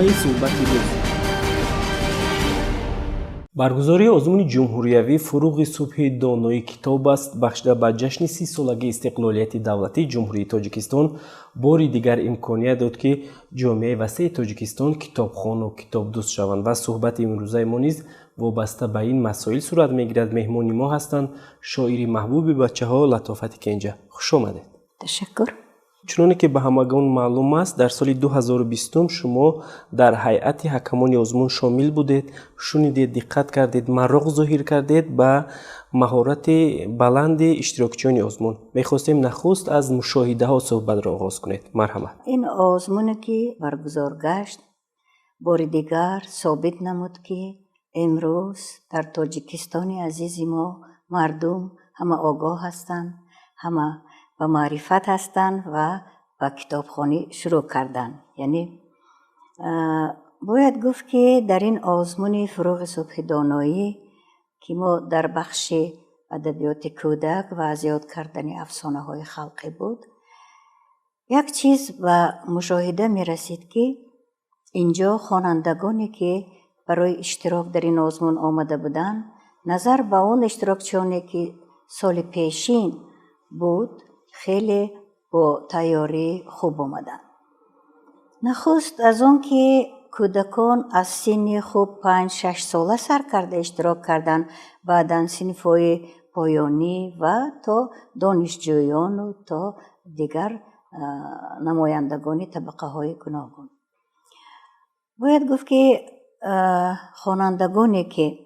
برنامه صحبت روز برگزاری آزمون جمهوریوی فروغ صبح دانایی کتاب است بخشیده به جشن 30 سالگی استقلالیت دولتی جمهوری تاجیکستان باری دیگر امکانیت داد که جامعه وسیع تاجیکستان کتابخوان و کتاب دوست شوند و صحبت امروزه ما نیز وابسته به این مسائل صورت میگیرد. مهمان ما هستند شاعر محبوب بچه ها لطافت کنجه. خوش آمدید. تشکر. چنانه که به همگان معلوم است در سال 2020 شما در هیئت حکمان آزمون شامل بودید، شنیدید، دقت کردید، مراغ ظاهر کردید به مهارت بلند اشتراکچیان آزمون. میخواستیم نخست از مشاهده ها صحبت را آغاز کنید. مرحبا. این آزمون که برگزار گشت بار دیگر ثابت نمود که امروز در تاجیکستان عزیز ما مردم همه آگاه هستند، همه با معرفت هستند و با کتابخوانی شروع کردند. یعنی باید گفت که در این آزمون فروغ صبح دانایی که ما در بخش ادبیات کودک و از یاد کردن افسانه های خلقی بود، یک چیز به مشاهده می رسید که اینجا خوانندگانی که برای اشتراک در این آزمون آمده بودند نظر به اون اشتراکچیانی که سال پیشین بود خیلی با تیاری خوب آمدن. نخست از اون که کودکان از سن خوب 5-6 ساله سر کرده اشتراک کردن، بعدن صنف‌های پایانی و تا دانشجویان و تا دیگر نمایندگان طبقه های گوناگون. باید گفت که خوانندگانی که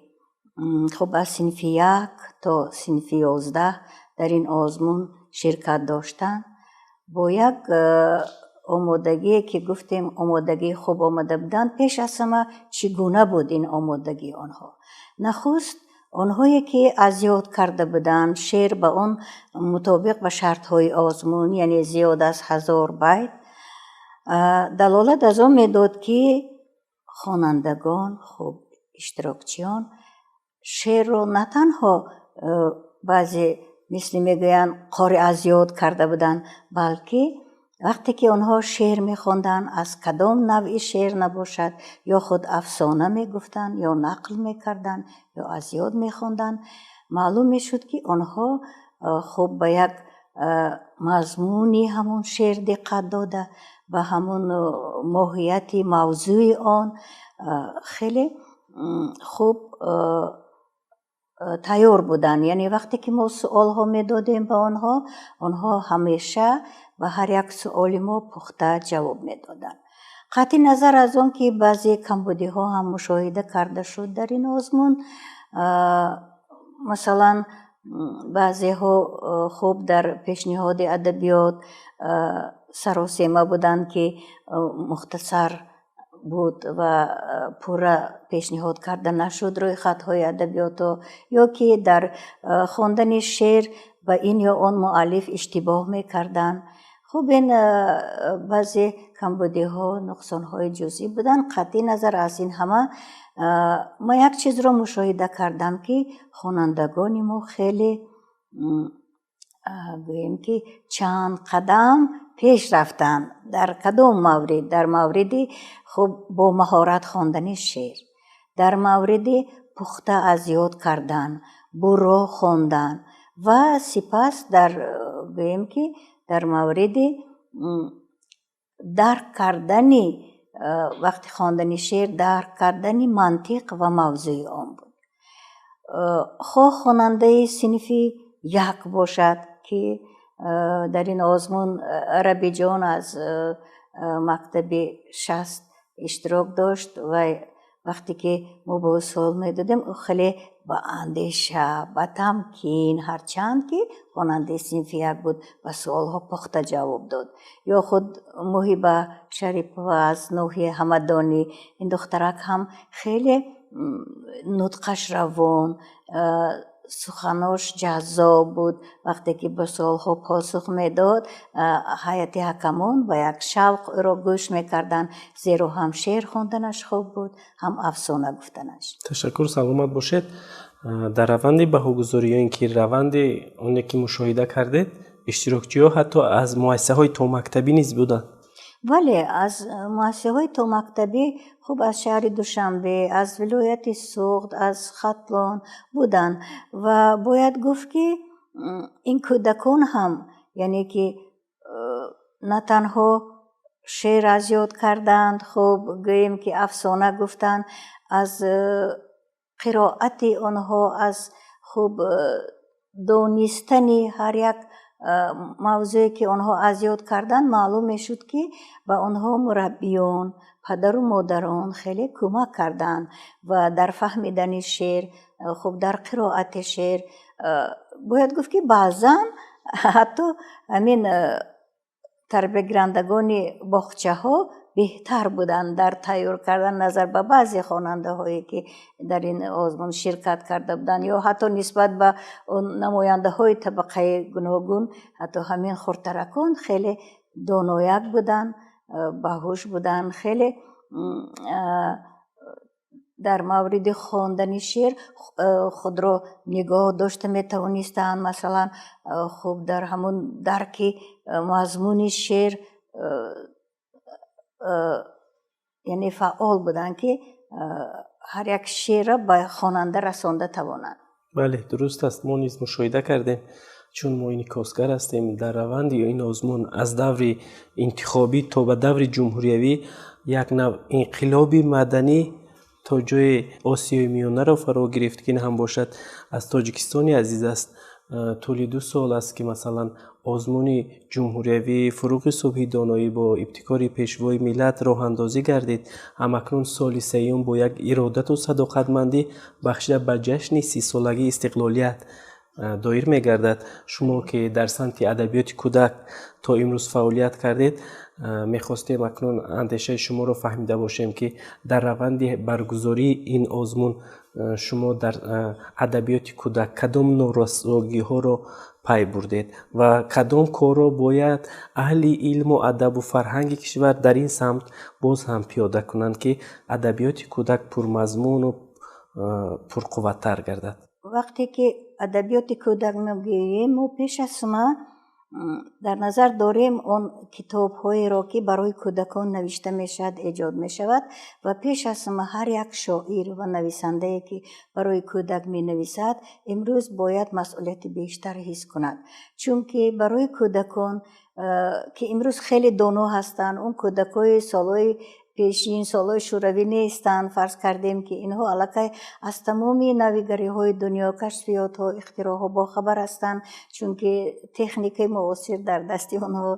خب از صنف 1 تا صنف 11 در این آزمون شرکت داشتن با یک آمادگی که گفتیم آمادگی خوب آمده بودن. پیش از همه چگونه بود این آمادگی آنها؟ نخست آنهایی که از یاد کرده بودن شعر به اون مطابق به شرط های آزمون، یعنی زیاد از 1000 بیت، دلالت از آن میداد که خوانندگان خب اشتراکچیان شعر رو نه تنها بعضی مثل میگوین قاری از یاد کرده بودن، بلکه وقتی که آنها شعر میخوندن از کدام نوع شعر نباشد یا خود افسانه میگفتن یا نقل میکردن یا از یاد میخوندن، معلوم میشد که آنها خب به یک مضمونی همون شعر دقت داده و همون ماهیت موضوع آن خیلی خوب تیار بودن. یعنی وقتی که ما سوال ها می دادیم به آنها همیشه و هر یک سوال ما پخته جواب می دادن. قطع نظر از اون که بعضی کمبودی ها هم مشاهده کرده شد در این آزمون، مثلا بعضی ها خوب در پیشنهاد ادبیات سراسیمه بودن که مختصر بود و پورا پیشنهاد کرده نشد روی خطهای ادبیات، یا که در خواندن شعر با این یا آن مؤلف اشتباه میکردن. خب این بعضی کمبودی ها نقصان های جزئی بودن. قطعی نظر از این همه ما یک چیز رو مشاهده کردم که خوانندگان ما خیلی گوییم که چند قدم پیش رفتن. در کدام مورد؟ در موردی خب با مهارت خواندن شعر، در موردی پخته از یاد کردن، برا خواندن و سپس در گوییم که در موردی درک کردنی وقتی خواندن شعر درک کردنی منطق و موضوع آن بود. خواه خواننده صنفی 1 باشد که در این آزمون عربی جان از مکتب 60 اشتراک داشت و وقتی که ما با سوال میدادیم خیلی با اندیشه با تمکین، هرچند که خواننده صنف 1 بود و سوال ها پخته جواب داد. یا خود محیبه شریف و از نوحی همدانی، این دخترک هم خیلی نطقش روان، سخناش جذاب بود. وقتی که به سوالها پاسخ میداد هیئت حکمان با یک شوق را گوش میکردن، زیرا هم شعر خواندنش خوب بود هم افسانه گفتنش. تشکر، سلامت باشید. در روند بهاگذاری یا اینکه روند اون که مشاهده کردید اشتراکچی ها حتی از مؤسسه های تا مکتبی نیز بودن؟ вале аз муассисаҳои то мактабӣ хуб аз шаҳри Душанбе, аз вилояти Суғд, аз Хатлон буданд ва бояд гуфт ки ин кӯдакон ҳам яъне ки на танҳо шеър аз ёд карданд, хуб гӯем ки афсона гуфтанд, аз қироати онҳо, аз хуб донистани ҳар як мавзӯе ки онҳо аз ёд карданд маълум мешуд ки ба онҳо мураббиён, падару модарон хеле кӯмак карданд ва дар фаҳмидани шеър, хуб дар қироати шеър. бояд гуфт ки баъзан ҳатто ҳамин тарбиягирандагони боғчаҳо беҳтар буданд дар тайёр кардан назар ба баъзе хонандаҳое ки дар ин озмун ширкат карда буданд ё ҳатто нисбат ба намояндаҳои табақаи гуногун, ҳатто ҳамин хурдтаракон хеле донояк буданд, баҳуш буданд, хеле дар мавриди хондани шеър худро нигоҳ дошта метавонистанд, масалан хуб дар ҳамун дарки мазмуни шеър яъне фаъол буданд ки ҳар як шеърро ба хонанда расонда тавонанд. бале, дуруст аст. мо низ мушоҳида кардем, чун мо инъикосгар ҳастем, дар раванди ин озмун аз даври интихобӣ то ба даври ҷумҳуриявӣ як нав инқилоби маданӣ то ҷои Осиёи Миёнаро фаро гирифт ки ин ҳам бошад аз Тоҷикистони азиз аст. тӯли 2 сол аст ки масалан озмуни ҷумҳуриявӣ фуруғи субҳи доноӣ бо ибтикори пешвои миллат роҳандозӣ гардид. ҳамакнун соли сеюм бо як иродату садоқатмандӣ бахшида ба ҷашни 30-солагии истиқлолият доир мегардад. шумо ки дар самти адабиёти кӯдак то имрӯз фаъолият кардед, мехостем акнун андешаи шуморо фаҳмида бошем ки дар раванди баргузории ин озмун шумо дар адабиёти кӯдак кадом норасогиҳоро пай бурдед ва кадом корро бояд аҳли илму адабу фарҳанги кишвар дар ин самт боз ҳам пиёда кунанд ки адабиёти кӯдак пурмазмуну пурқувваттар гардад? вақте ки адабиёти кӯдак мегӯем, мо пеш аз ҳама дар назар дорем он китобҳоеро ки барои кӯдакон навишта мешавад, эҷод мешавад ва пеш аз ҳама ҳар як шоир ва нависандае ки барои кӯдак менависад имрӯз бояд масъулияти бештар ҳис кунад, чунки барои кӯдакон ки имрӯз хеле доно ҳастанд, он кӯдакҳои солҳои пешин, солҳои шӯравӣ нестанд. фарз кардем ки инҳо аллакай аз тамоми навигариҳои дунё, кашфиётҳо, ихтироъҳо бохабар ҳастанд, чунки техникаи муосир дар дасти онҳо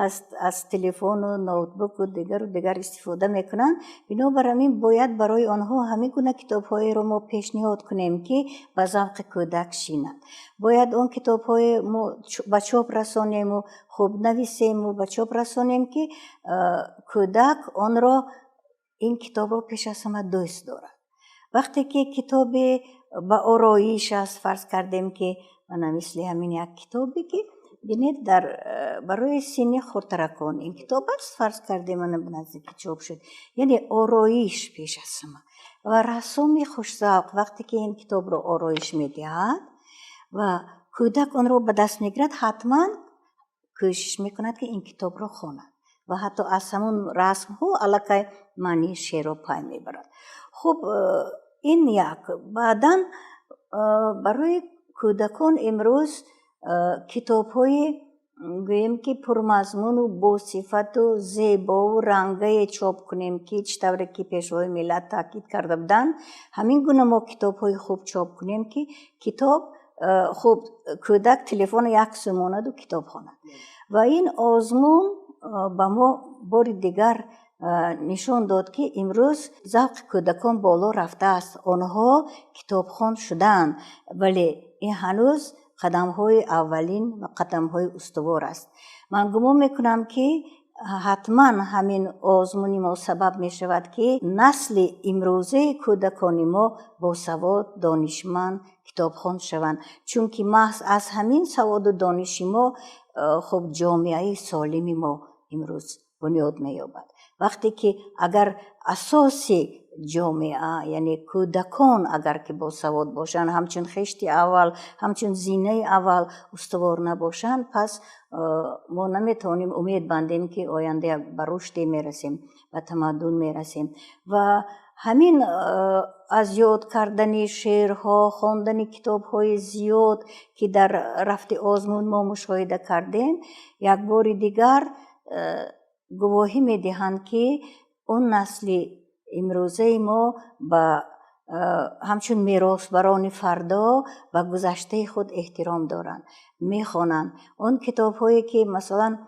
аст, аз телефону ноутбуку дигар истифода мекунанд. бинобар ҳамин бояд барои онҳо ҳамин гуна китобҳоеро мо пешниҳод кунем ки ба завқи кӯдак шинад. бояд он китобҳое мо ба чоп расонему, хуб нависему, ба чоп расонем ки кӯдак онро ин китобро пеш аз ҳама дӯст дорад. вақте ки китобе ба ороиш аст, фарз кардем ки мана мисли ҳамин як китобе ки бинед дар барои синни хурдтаракон ин китоб аст, фарз кардем мана наздики чоп шуд, яъне ороиш пеш аз ҳама ва рассоми хушзавқ вақте ки ин китобро ороиш медиҳад ва кӯдак онро ба даст мегирад, ҳатман кӯшиш мекунад ки ин китобро хонад ва ҳатто аз ҳамун расмҳо аллакай маънии шеърро пай мебарад. хуб ин як. баъдан барои кӯдакон имрӯз китобҳои гӯем ки пурмазмуну босифату зебову рангае чоп кунем ки чӣ тавре ки пешвои миллат таъкид карда буданд, ҳамин гуна мо китобҳои хуб чоп кунем ки китоб хуб кӯдак телефони 1 сӯм монаду китоб хонад ва ин озмун ба мо бори дигар нишон дод ки имрӯз завқи кӯдакон боло рафтааст. онҳо китобхон шуданд, вале ин ҳанӯз қадамҳои аввалин ва қадамҳои устувор аст. ман гумон мекунам ки ҳатман ҳамин озмуни мо сабаб мешавад ки насли имрӯзаи кӯдакони мо босавод, донишманд, китобхон шаванд, чунки маҳз аз ҳамин саводу дониши мо хуб ҷомеаи солими мо имрӯз бунёд меёбад. وقتی که اگر اساس جامعه یعنی کودکان اگر که با سواد باشن همچون خشتی اول همچون زینه اول استوار نباشن پس ما نمیتونیم امید بندیم که آینده به رشد میرسیم و تمدن میرسیم و همین از یاد کردن شعرها خواندن کتابهای زیاد که در رفت آزمون ما مشاهده کردیم یک بار دیگر گواهی میدهند که اون نسل امروزه ما با همچون میراثبران فردا و گذشته خود احترام دارند میخوانند اون کتاب هایی که مثلا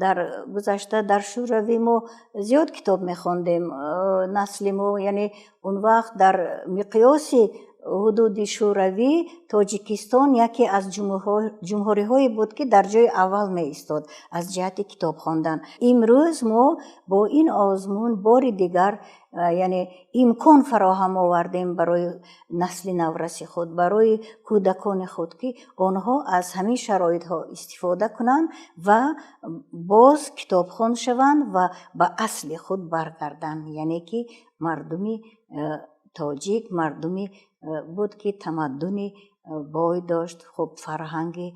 در گذشته در شوروی ما زیاد کتاب میخوندیم نسل ما یعنی اون وقت در مقیاس حدود شوروی تاجیکستان یکی از جمهوری های بود که در جای اول می ایستاد از جهت کتاب خواندن. امروز ما با این آزمون بار دیگر یعنی امکان فراهم آوردیم برای نسل نورس خود برای کودکان خود که آنها از همین شرایط ها استفاده کنند و باز کتاب خوان شوند و به اصل خود برگردند یعنی که مردمی تاجیک مردمی بود که تمدنی بای داشت خب فرهنگ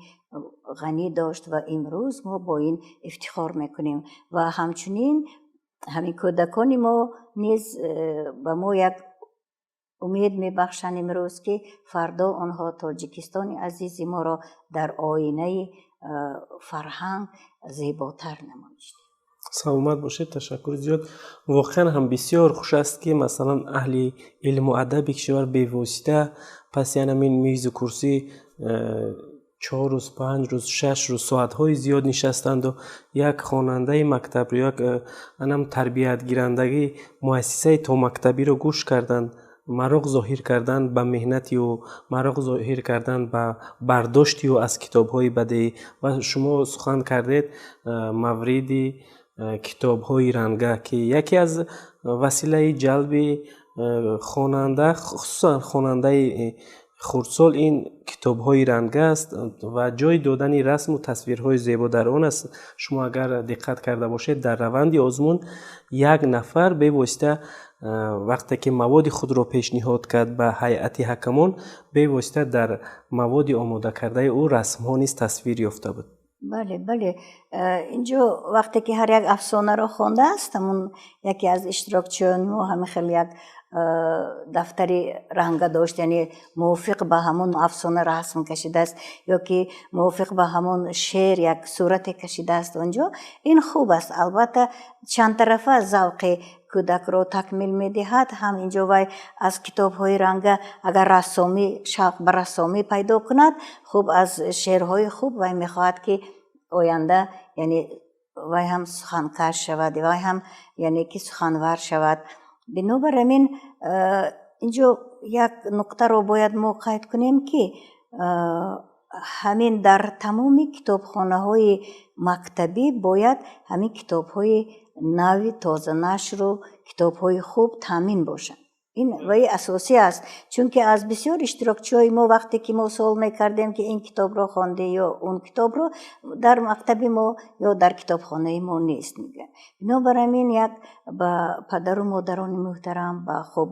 غنی داشت و امروز ما با این افتخار میکنیم و همچنین همین کودکان ما نیز به ما یک امید میبخشند امروز که فردا آنها تاجیکستان عزیز ما را در آینه فرهنگ زیباتر نمایش. سلامت باشید تشکر زیاد واقعا هم بسیار خوش است که مثلا اهل علم و ادب کشور به واسطه پس یعنی این میز و کرسی 4 روز 5 روز 6 روز ساعت های زیاد نشستند و یک خواننده مکتب رو یک انم تربیت گیرندگی مؤسسه تا مکتبی رو گوش کردند مراغ ظاهر کردن به مهنتی و مراغ ظاهر کردن به برداشتی و از کتاب های بدی و شما سخن کردید موردی کتاب های رنگه که یکی از وسیله جلب خواننده خصوصا خواننده خردسال این کتاب های رنگه است و جای دادن رسم و تصویرهای زیبا در آن است. شما اگر دقت کرده باشید در روند آزمون یک نفر به واسطه وقتی که مواد خود را پیشنهاد کرد به هیئت حکمان به واسطه در مواد آماده کرده او رسم ها نیز تصویر یافته بود. بله اینجا وقتی که هر یک افسانه را خوانده است همون یکی از اشتراکچیان ما همه خیلی یک دفتری رنگ داشت یعنی موافق به همون افسانه رسم کشیده است یا که موافق به همون شعر یک صورت کشیده است اونجا این خوب است البته چند طرفه ذوق کودک را تکمیل میدهد هم اینجا وای از کتاب های رنگ اگر رسامی شوق به رسامی پیدا کند خوب از شعرهای خوب وای میخواهد که آینده یعنی وای هم سخنکار شود وای هم یعنی که سخنور شود. بنابراین اینجا یک نکته رو باید ما قید کنیم که همین در تمام کتابخانه های مکتبی باید همین کتاب های نوی تازه نشر و کتاب های خوب تامین باشن. این وی اساسی است چون که از بسیار اشتراکچی ما وقتی که ما سوال میکردیم که این کتاب را خوانده یا اون کتاب را در مکتب ما یا در کتابخانه ما نیست میگن. بنابراین یک با پدر و مادران محترم با خب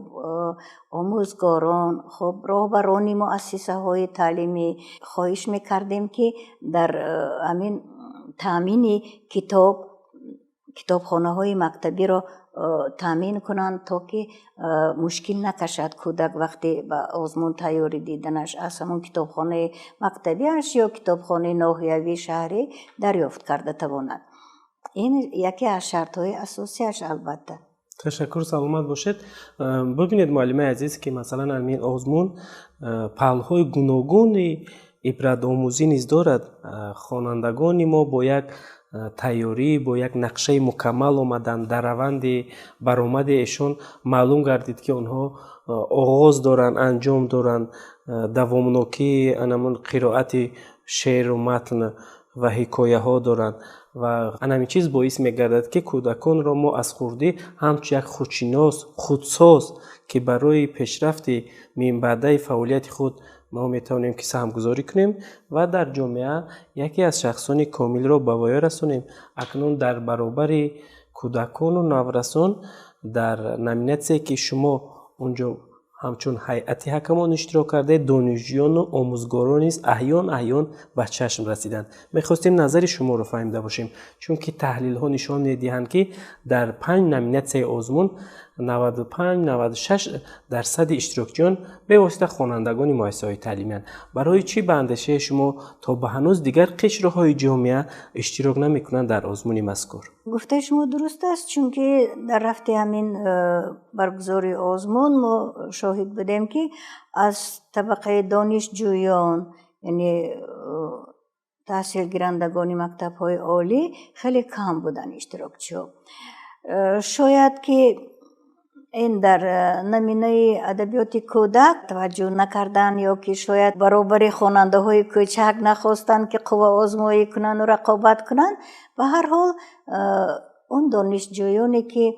آموزگاران خب راهبران مؤسسه های تعلیمی خواهش میکردیم که در همین تامین کتابخانه های مکتبی را تامین کنند تا که مشکل نکشد کودک وقتی به آزمون تیاری دیدنش از همون کتابخانه مکتبیش یا کتابخانه ناحیوی شهری دریافت کرده تواند. این یکی از شرط‌های اساسیش البته. تشکر سلامت باشید. ببینید معلم عزیز که مثلا همین آزمون پلهای گوناگون عبرت آموزی نیز دارد. خوانندگان ما با یک تیاری با یک نقشه مکمل آمدن در روند برآمد ایشان معلوم گردید که آنها آغاز دارند انجام دارند دوامناکی انمون قرائت شعر و متن و حکایه ها دارند و همین چیز باعث میگردد که کودکان را ما از خردی همچون یک خودشناس خودساز که برای پیشرفت بعدی فعالیت خود ما میتونیم که سهمگذاری کنیم و در جامعه یکی از شخصان کامل را به وای رسونیم. اکنون در برابر کودکان و نورسان در نامیناتسی که شما اونجا همچون هیئت حکمان اشتراک کرده، دانشجویان و آموزگاران نیز احیان به چشم رسیدند. میخواستیم نظر شما رو فهمیده باشیم، چون که تحلیل ها نشان میدهند که در 5 نامیناتسی آزمون 95-96% اشتراکچیان به واسطه خوانندگان مؤسسه‌های تعلیمی هستند. برای چی به اندیشه شما تا به هنوز دیگر قشرهای جامعه اشتراک نمیکنند در آزمون مذکور؟ گفته شما درست است، چون که در رفت همین برگزاری آزمون ما شاهد بودیم که از طبقه دانشجویان، یعنی تحصیل گیرندگان مکتب های عالی خیلی کم بودن اشتراکچی‌ها. شاید که این در نمینه ادبیات کودک توجه نکردن، یا که شاید برابر خواننده های کوچک نخواستن که قوه آزمایی کنن و رقابت کنن. به هر حال اون دانشجویانی که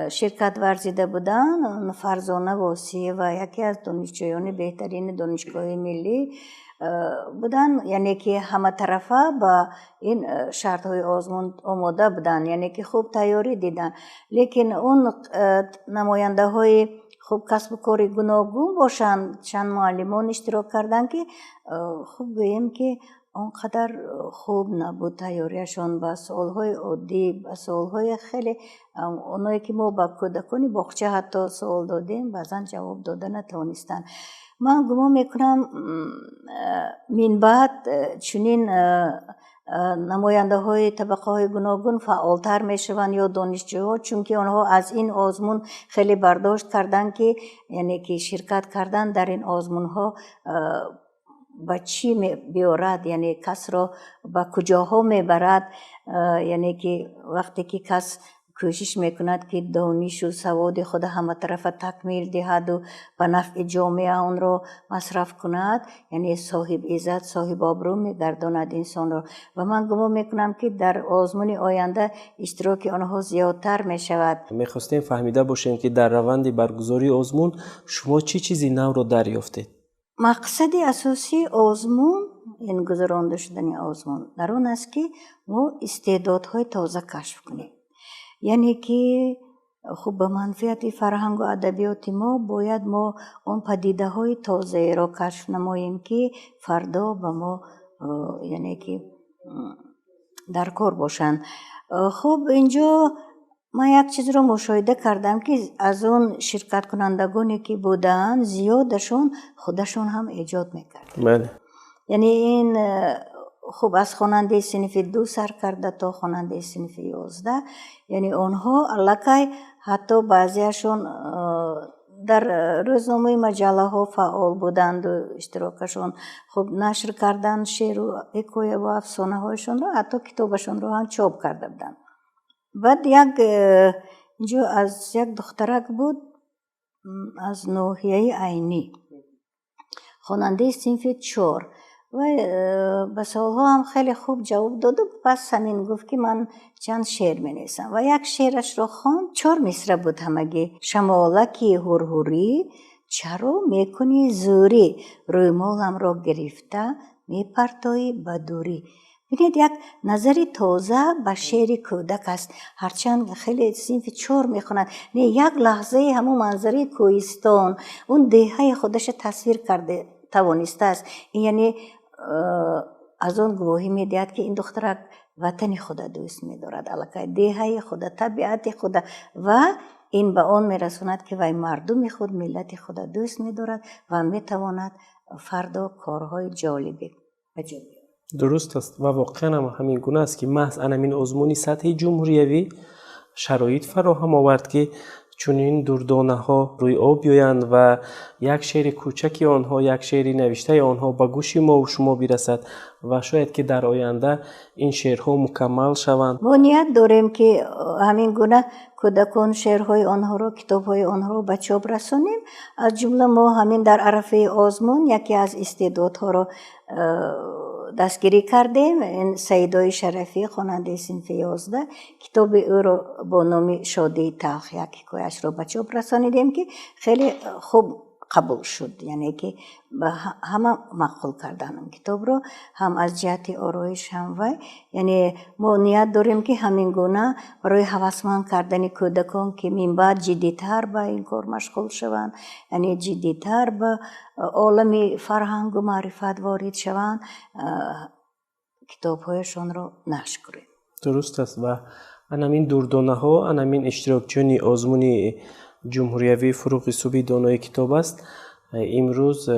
شرکت ورزیده بودن، فرزانه واسی و یکی از دانشجویان بهترین دانشگاه ملی بودن، یعنی که همه طرفه با این شرط های آزمون آماده بودن، یعنی که خوب تیاری دیدن. لیکن اون نماینده های خوب کسب و کار گوناگون باشند، چند معلمان اشتراک کردن که خوب بگیم که اونقدر خوب نبود تیاریشان به سوالهای عادی، به سوالهای خیلی اونایی که ما با کودکان باغچه حتی سوال دادیم بعضا جواب داده نتوانستن. من گمان میکنم من بعد چنین نماینده های طبقه های گوناگون فعالتر میشوند یا دانشجوها، چون که آنها از این آزمون خیلی برداشت کردن که یعنی که شرکت کردن در این آزمون ها به چی بیارد، یعنی کس را به کجاها میبرد. یعنی که وقتی که کس کوشش میکند که دانش و سواد خود همه طرف تکمیل دهد و به نفع جامعه اون رو مصرف کند، یعنی صاحب عزت، صاحب آبرو میگرداند انسان را. و من گمان میکنم که در آزمون آینده اشتراک آنها زیادتر میشود. میخواستیم فهمیده باشیم که در روند برگزاری آزمون شما چی چیزی نو رو دریافتید؟ مقصد اساسی آزمون، این گذرانده شدن آزمون در اون است که ما استعدادهای تازه کشف کنیم. یعنی که خب به منفعت فرهنگ و ادبیات ما باید ما اون پدیده های تازه را کشف نماییم که فردا به ما یعنی که در کار باشند. خب اینجا من یک چیز رو مشاهده کردم که از اون شرکت کنندگانی که بودن زیادشون خودشون هم ایجاد میکرد. بله. یعنی این خب از خواننده صنف 2 سر کرده تا خواننده صنف 11، یعنی اونها الکی حتی بعضیشون در روزنامه مجله ها فعال بودند و اشتراکشون خب نشر کردن شعر و حکایه و افسانه هایشون رو، حتی کتابشون رو هم چاپ کرده بودند. بعد اینجا از یک دخترک بود از ناحیه عینی، خواننده صنف 4 و به سوالها هم خیلی خوب جواب داد و پس همین گفت که من چند شعر می نویسم و یک شعرش رو خواند. 4 مصرع بود همگی. شمالکی هرهوری چرا میکنی زوری، روی مالم را گرفته میپرتایی بدوری. ببینید یک نظری تازه به شعر کودک است، هرچند خیلی صنف 4 میخوند. نه یک لحظه همون منظره کوهستان، اون دهه خودش تصویر کرده توانسته است. این یعنی از اون گواهی میدهد که این دخترک وطن خود دوست می‌دارد، الکی دهه خود، طبیعت خود، و این به آن میرسوند که وی مردم خود، ملت خود دوست می‌دارد و میتواند فردا کارهای جالبی انجام دهد. درست است و واقعا همین گونه است که محض همین آزمون سطح جمهوریوی شرایط فراهم آورد که چون این دردانه ها روی آب بیایند و یک شعر کوچکی آنها، یک شعر نوشته آنها به گوش ما و شما برسد و شاید که در آینده این شعرها مکمل شوند. ما نیت داریم که همین گونه کودکان شعرهای آنها را، کتابهای آنها را به چاپ رسانیم. از جمله ما همین در عرفه آزمون یکی از استعدادها را دستگیری کردیم. این سیدای شرفی خواننده صنف 11 کتاب او را با نام شادی تلخ یک حکایه‌اش را به چاپ رسانیدیم که خیلی خوب قبول شد، یعنی که همه مقبول کردن اون کتاب رو، هم از جهت آرایش هم وای، یعنی ما نیت داریم که همین گونه برای هوسمند کردن کودکان که من بعد جدیتر به این کار مشغول شوند، یعنی جدیتر به عالم فرهنگ و معرفت وارد شوند، کتاب‌هایشان رو نشر کنیم. درست است. و این دردانه ها این اشتراکچیان آزمون جمهوریوی فروغ صبحی دانای کتاب است، امروز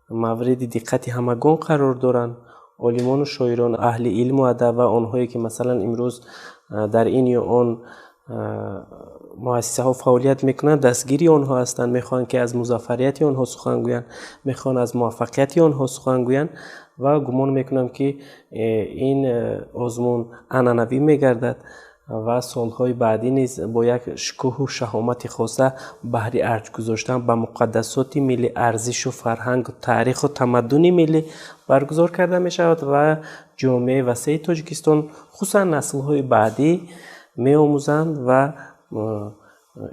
مورد دقت همگان قرار دارند. عالمان و شاعران اهل علم و ادب و آنهایی که مثلا امروز در این یا آن مؤسسه ها فعالیت میکنند دستگیری آنها هستند، میخوان که از موفقیت آنها سخن گویند، میخوان از موفقیت آنها سخن گویند و گمان میکنم که این آزمون عنعنوی میگردد و سالهای بعدی نیز با یک شکوه و شهامت خاصه بهر ارج گذاشتن به مقدسات ملی، ارزش و فرهنگ و تاریخ و تمدن ملی برگزار کرده می شود و جامعه وسیع تاجیکستان خصوصا نسل‌های بعدی می آموزند و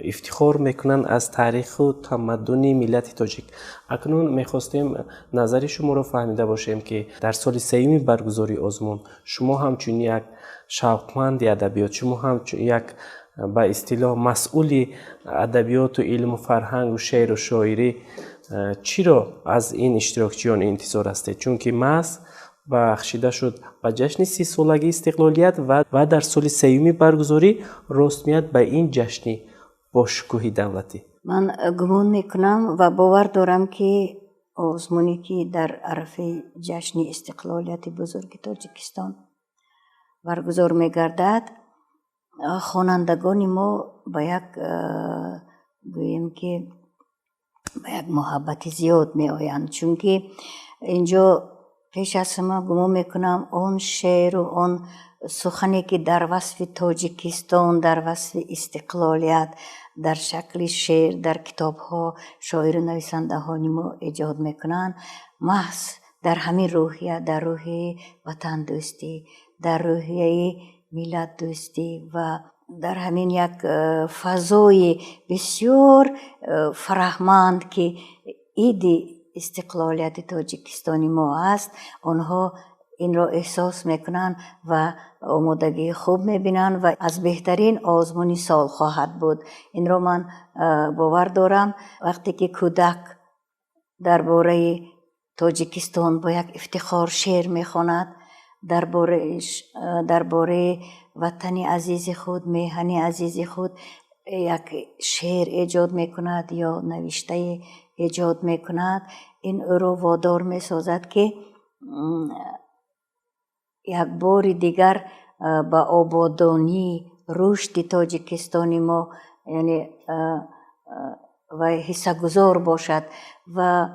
افتخار میکنند از تاریخ و تمدن ملت تاجیک. اکنون میخواستیم نظر شما را فهمیده باشیم که در سال سوم برگزاری آزمون شما همچون یک شوقمند ادبیات، شما همچون یک به اصطلاح مسئول ادبیات و علم و فرهنگ و شعر و شاعری چی را از این اشتراکچیان انتظار هستید؟ چون که محض بخشیده شد به جشن 30 سالگی استقلالیت و در سال سوم برگزاری رسمیت به این جشن با شکوه دولتی. من گمان میکنم و باور دارم که آزمونی که در عرفه جشن استقلالیت بزرگ تاجیکستان برگزار میگردد، خوانندگان ما با یک گوییم که با یک محبت زیاد می آیند، چون که اینجا پیش از ما گمان میکنم اون شعر و اون سخنی که در وصف تاجیکستان، در وصف استقلالیت در شکل شعر در کتاب ها شاعر و نویسنده ها ما ایجاد میکنن، محض در همین روحیه، در روحیه وطن دوستی، در روحیه ملت دوستی و در همین یک فضای بسیار فرهمند که عید استقلالیت تاجیکستانی ما است، آنها این را احساس میکنن و آمادگی خوب میبینن و از بهترین آزمون سال خواهد بود. این را من باور دارم. وقتی که کودک درباره تاجیکستان با یک افتخار شعر میخواند، درباره وطن عزیز خود، میهن عزیز خود یک شعر ایجاد میکند یا نوشته ایجاد میکند، این او را وادار میسازد که یک بار دیگر با آبادانی رشد تاجیکستانی ما یعنی و حصه گذار باشد و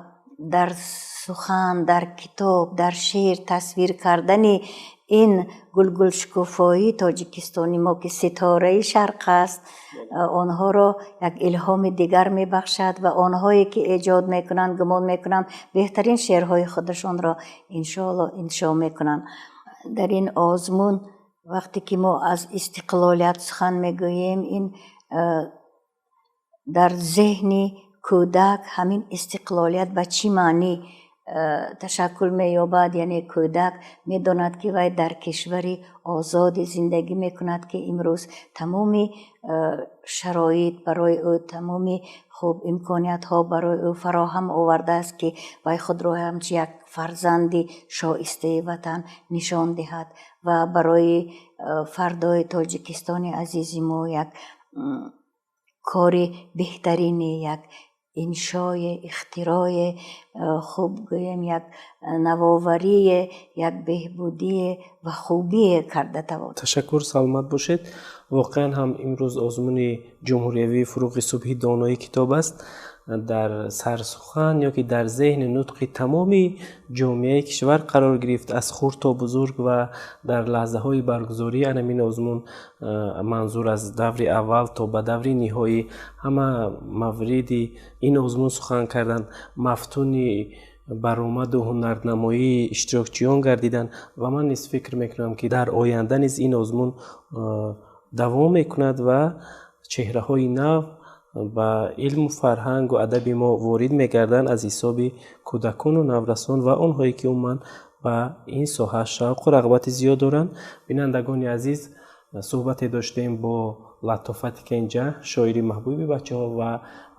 در سخن، در کتاب، در شعر تصویر کردن این گلگل شکوفایی تاجیکستانی ما که ستاره شرق است، آنها را یک الهام دیگر می بخشد و آنهایی که ایجاد میکنند گمان میکنم بهترین شعرهای خودشان را انشاءالله انشا میکنند. در این آزمون وقتی که ما از استقلالیت سخن میگوییم، این در ذهن کودک همین استقلالیت به چی معنی تشکل می‌یابد، یعنی کودک می‌داند که وی در کشوری آزاد زندگی می‌کند که امروز تمامی شرایط برای او، تمامی خوب امکانیت‌ها برای او فراهم آورده است که وی خود را همچون یک فرزند شایسته وطن نشان دهد و برای فردای تاجیکستان عزیز ما یک کار بهترین، یک انشای اختراع خوب گویم، یک نوآوری، یک بهبودی و خوبی کرده توان. تشکر، سلامت باشید. واقعا هم امروز آزمون جمهوریوی فروغ صبحی دانای کتاب است. در سرسخن یا که در ذهن نطق تمامی جامعه کشور قرار گرفت، از خرد تا بزرگ، و در لحظه های برگزاری این آزمون منظور از دور اول تا به دور نهایی همه مورد این آزمون سخن کردند، مفتون برآمد و هنرنمایی اشتراکچیان گردیدند و من نیز فکر میکنم که در آینده نیز این آزمون دوام میکند و چهره های نو ба илму фарҳангу адаби мо ворид мегарданд аз ҳисоби кӯдакону наврасон ва онҳое ки умуман ба ин соҳа шавқу рағбати зиёд доранд. Бинандагони азиз, суҳбате доштем бо Латофати Кенҷа, шоири маҳбуби бачаҳо ва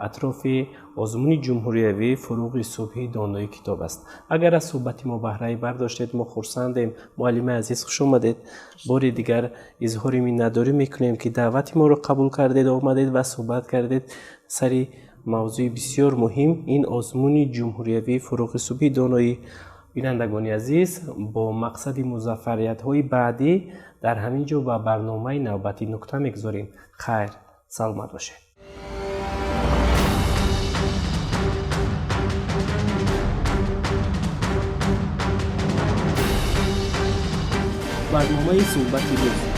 атрофи озмуни ҷумҳуриявӣ фуруғи субҳи донои китоб аст. Агар аз суҳбати мо баҳраи бардоштед, мо хурсандем. Муаллимаи азиз, хуш омадед. Бори дигар изҳори миннатдорӣ мекунем, ки даъвати моро қабул кардед, омадед ва суҳбат кардед сари мавзӯи бисёр муҳим, ин озмуни ҷумҳуриявӣ фуруғи субҳи доноӣ. Бинандагони азиз, бо мақсади музаффариятҳои баъдӣ дар ҳамин ҷо ба барномаи навбатӣ нуқта мегузорем. Хайр, саломат бошед. барномаи суҳбати рӯз.